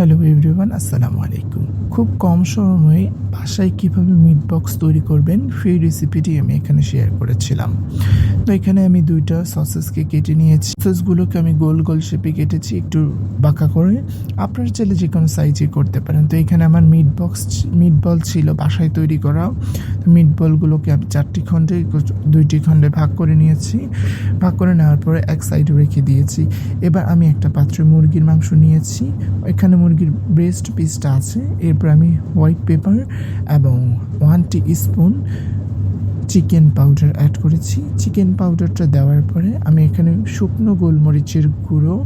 Hello everyone, আসসালামু আলাইকুম। খুব কম সময়ে বাসায় কীভাবে মিট বক্স তৈরি করবেন সেই রেসিপিটি আমি এখানে শেয়ার করেছিলাম। তো এখানে আমি 2টা সসেসকে কেটে নিয়েছি। সসগুলোকে আমি গোল গোল শেপে কেটেছি, একটু বাঁকা করে। আপনারা চাইলে যে কোনো সাইজে করতে পারেন। তো এখানে আমার মিট বল ছিল বাসায় তৈরি করা। মিট বলগুলোকে আমি 4টি খণ্ডে 2টি খণ্ডে ভাগ করে নিয়েছি। ভাগ করে নেওয়ার পরে এক সাইডে রেখে দিয়েছি। এবার আমি একটা পাত্রে মুরগির মাংস নিয়েছি। এখানে মুরগির ব্রেস্ট পিসটা আছে। এরপর আমি হোয়াইট পেপার এবং 1 টিস্পুন চিকেন পাউডার অ্যাড করেছি। চিকেন পাউডারটা দেওয়ার পরে আমি এখানে শুকনো গোলমরিচের গুঁড়ো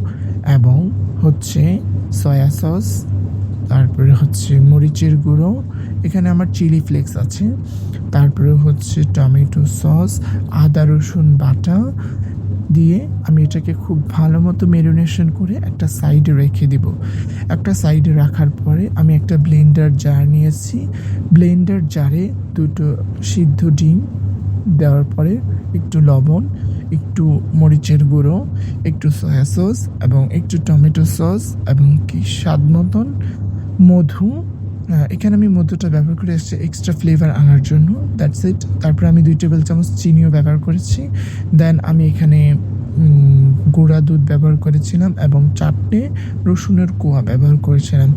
এবং সয়া সস, তারপরে মরিচের গুঁড়ো, এখানে আমার চিলি ফ্লেক্স আছে, তারপরে টমেটো সস, আদা রসুন বাটা দিয়ে আমি এটাকে খুব ভালো মতো ম্যারিনেশন করে একটা সাইডে রেখে দিব। একটা সাইডে রাখার পরে আমি একটা ব্লেন্ডার জার নিয়েছি। ব্লেন্ডার জারে 2টো সিদ্ধ ডিম দেওয়ার পরে একটু লবণ, একটু মরিচের গুঁড়ো, একটু সয়া সস এবং একটু টমেটো সস এবং স্বাদ মতন মধু। এখানে আমি মধুটা ব্যবহার করে এসেছি এক্সট্রা ফ্লেভার আনার জন্য। That's it. তারপর আমি 2 টেবিল চামচ চিনিও ব্যবহার করেছি। দেন আমি এখানে গুঁড়া দুধ ব্যবহার করেছিলাম এবং 4টে রসুনের কোয়া ব্যবহার করেছিলাম।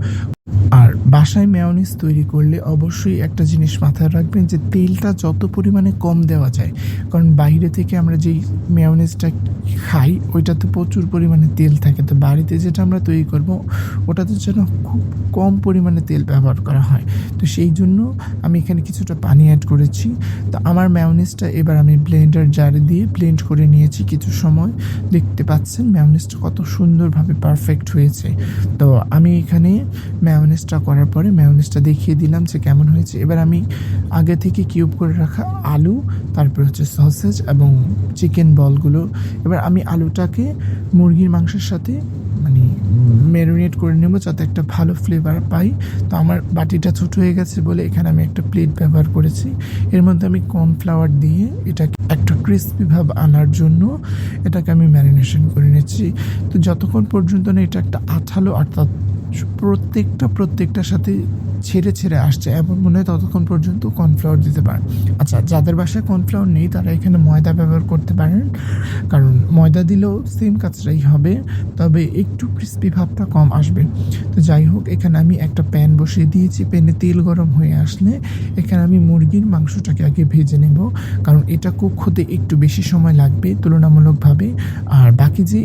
আর বাসায় মেয়োনিজ তৈরি করলে অবশ্যই একটা জিনিস মাথায় রাখবেন যে তেলটা যত পরিমাণে কম দেওয়া যায়, কারণ বাইরে থেকে আমরা যেই মেয়োনিজটা খাই ওইটাতে প্রচুর পরিমাণে তেল থাকে। তো বাড়িতে যেটা আমরা তৈরি করব ওটাতে যেন খুব কম পরিমাণে তেল ব্যবহার করা হয়। তো সেই জন্য আমি এখানে কিছুটা পানি অ্যাড করেছি। তো আমার মেয়োনিজটা এবার আমি ব্লেন্ডার জারে দিয়ে ব্লেন্ড করে নিয়েছি কিছু সময়। দেখতে পাচ্ছেন মেয়োনিজটা কত সুন্দরভাবে পারফেক্ট হয়েছে। তো আমি এখানে মেয়োনিজটা করার পরে মেয়োনিজটা দেখিয়ে দিলাম যে কেমন হয়েছে। এবার আমি আগে থেকে কিউব করে রাখা আলু, তারপর সসেজ এবং চিকেন বলগুলো, এবার আমি আলুটাকে মুরগির মাংসের সাথে ম্যারিনেট করে নেব যাতে একটা ভালো ফ্লেভার পাই। তো আমার বাটিটা ছোট হয়ে গেছে বলে এখানে আমি একটা প্লেট ব্যবহার করেছি। এর মধ্যে আমি কর্নফ্লাওয়ার দিয়ে এটাকে একটা ক্রিস্পি ভাব আনার জন্য এটাকে আমি ম্যারিনেশন করে নিচ্ছি। তো যতক্ষণ পর্যন্ত না এটা একটা আঠালো অর্থাৎ প্রত্যেকটার সাথে ছেড়ে আসছে এমন মনে হয় ততক্ষণ পর্যন্ত কর্নফ্লাওয়ার দিতে পারেন। আচ্ছা, যাদের বাসায় কর্নফ্লাওয়ার নেই তারা এখানে ময়দা ব্যবহার করতে পারেন, কারণ ময়দা দিলেও সেম কাজটাই হবে, তবে একটু ক্রিস্পি ভাবটা কম আসবে। তো যাই হোক, এখানে আমি একটা প্যান বসিয়ে দিয়েছি। প্যানে তেল গরম হয়ে আসলে এখানে আমি মুরগির মাংসটাকে আগে ভেজে নেব, কারণ এটা কুক হতে একটু বেশি সময় লাগবে তুলনামূলকভাবে। আর বাকি যে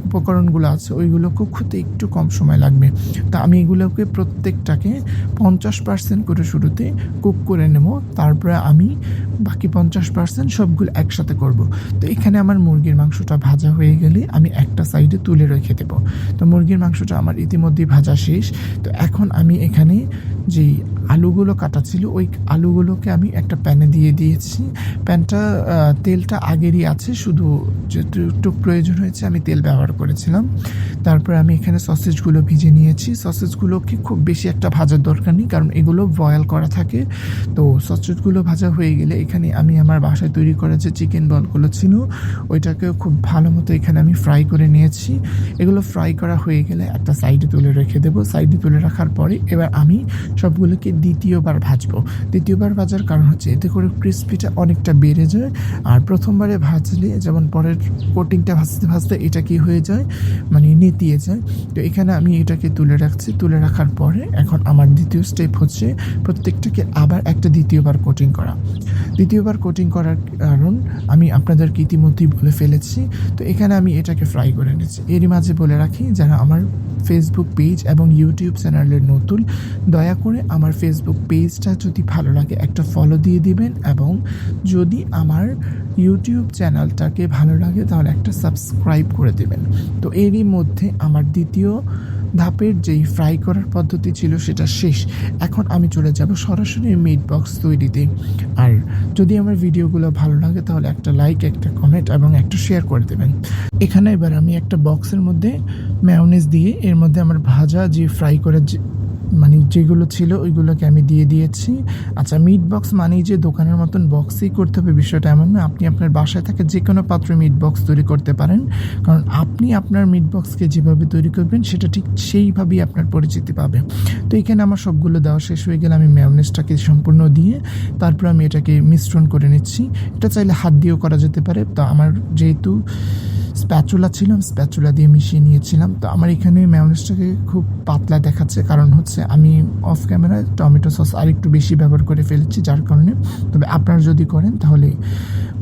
উপকরণগুলো আছে ওইগুলো কুক হতে একটু কম সময় লাগবে। তা আমি এগুলোকে প্রত্যেকটাকে 50% করে শুরুতে কুক করে নেব, তারপরে আমি বাকি 50% সবগুলো একসাথে করব। তো এখানে আমার মুরগির মাংসটা ভাজা হয়ে গেলে আমি একটা সাইডে তুলে রেখে দেব। তো মুরগির মাংসটা আমার ইতিমধ্যেই ভাজা শেষ। তো এখন আমি এখানে যেই আলুগুলো কাটা ছিল ওই আলুগুলোকে আমি একটা প্যানে দিয়ে দিয়েছি। প্যানটা তেলটা আগেরই আছে, শুধু যেটুকু প্রয়োজন হয়েছে আমি তেল ব্যবহার করেছিলাম। তারপরে আমি এখানে সসেজগুলো ভিজে নিয়েছি। সসেজগুলোকে খুব বেশি একটা ভাজার দরকার নেই, কারণ এগুলো বয়েল করা থাকে। তো সসেজগুলো ভাজা হয়ে গেলে এখানে আমি আমার বাসায় তৈরি করা যে চিকেন বলগুলো ছিল ওইটাকেও খুব ভালো মতো এখানে আমি ফ্রাই করে নিয়েছি। এগুলো ফ্রাই করা হয়ে গেলে একটা সাইডে তুলে রেখে দেবো। সাইডে তুলে রাখার পরে এবার আমি সবগুলোকে দ্বিতীয়বার ভাজবো। দ্বিতীয়বার ভাজার কারণ এতে করে ক্রিস্পিটা অনেকটা বেড়ে যায়। আর প্রথমবারে ভাজলে যেমন পরের কোটিংটা ভাজতে ভাজতে এটা কি হয়ে যায়, নেতিয়ে যায়। তো এখানে আমি এটাকে তুলে রাখছি। তুলে রাখার পরে এখন আমার দ্বিতীয় স্টেপ প্রত্যেকটাকে আবার একটা দ্বিতীয়বার কোটিং করা। দ্বিতীয়বার কোটিং করার কারণ আমি আপনাদেরকে ইতিমধ্যেই বলে ফেলেছি। তো এখানে আমি এটাকে ফ্রাই করে নিচ্ছি। এরই মাঝে বলে রাখি, যারা আমার ফেসবুক পেজ এবং ইউটিউব চ্যানেলের নতুন, দয়া করে আমার ফেসবুক পেজটা যদি ভালো লাগে একটা ফলো দিয়ে দিবেন, এবং যদি আমার ইউটিউব চ্যানেলটাকে ভালো লাগে তাহলে একটা সাবস্ক্রাইব করে দেবেন। তো এরই মধ্যে আমার দ্বিতীয় ধাপের যেই ফ্রাই করার পদ্ধতি ছিল সেটা শেষ। এখন আমি চলে যাব সরাসরি মিট বক্স তৈরিতে। আর যদি আমার ভিডিওগুলো ভালো লাগে তাহলে একটা লাইক, একটা কমেন্ট এবং একটা শেয়ার করে দেবেন। এখানে এবার আমি একটা বক্সের মধ্যে মেয়োনিজ দিয়ে এর মধ্যে আমার ভাজা যে ফ্রাই করা যে মানে যেগুলো ছিল ওইগুলোকে আমি দিয়ে দিয়েছি। আচ্ছা, মিট বক্স মানেই যে দোকানের মতন বক্সই করতে হবে বিষয়টা এমন না। আপনি আপনার বাসায় থাকা যে কোনো পাত্রে মিট বক্স তৈরি করতে পারেন, কারণ আপনি আপনার মিট বক্সকে যেভাবে তৈরি করবেন সেটা ঠিক সেইভাবেই আপনার পরিচিতি পাবে। তো এখানে আমার সবগুলো দেওয়া শেষ হয়ে গেলে আমি মেয়োনেজটাকে সম্পূর্ণ দিয়ে তারপর আমি এটাকে মিশ্রণ করে নিচ্ছি। এটা চাইলে হাত দিয়েও করা যেতে পারে, তো আমার যেহেতু স্প্যাচুলা ছিল, স্প্যাচুলা দিয়ে মিশিয়ে নিয়েছিলাম। তো আমার এখানে মেয়োনেজটাকে খুব পাতলা দেখাচ্ছে, কারণ হচ্ছে আমি অফ ক্যামেরায় টমেটো সস আরেকটু বেশি ব্যবহার করে ফেলেছি, যার কারণে। তবে আপনারা যদি করেন তাহলে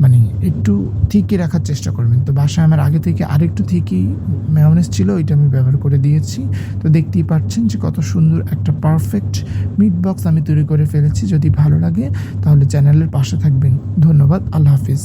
মানে একটু থিকই রাখার চেষ্টা করবেন। তো বাসায় আমার আগে থেকে আরেকটু থিকই মেয়োনেজ ছিল, ওইটা আমি ব্যবহার করে দিয়েছি। তো দেখতেই পাচ্ছেন যে কত সুন্দর একটা পারফেক্ট মিট বক্স আমি তৈরি করে ফেলেছি। যদি ভালো লাগে তাহলে চ্যানেলের পাশে থাকবেন। ধন্যবাদ, আল্লাহ হাফিজ।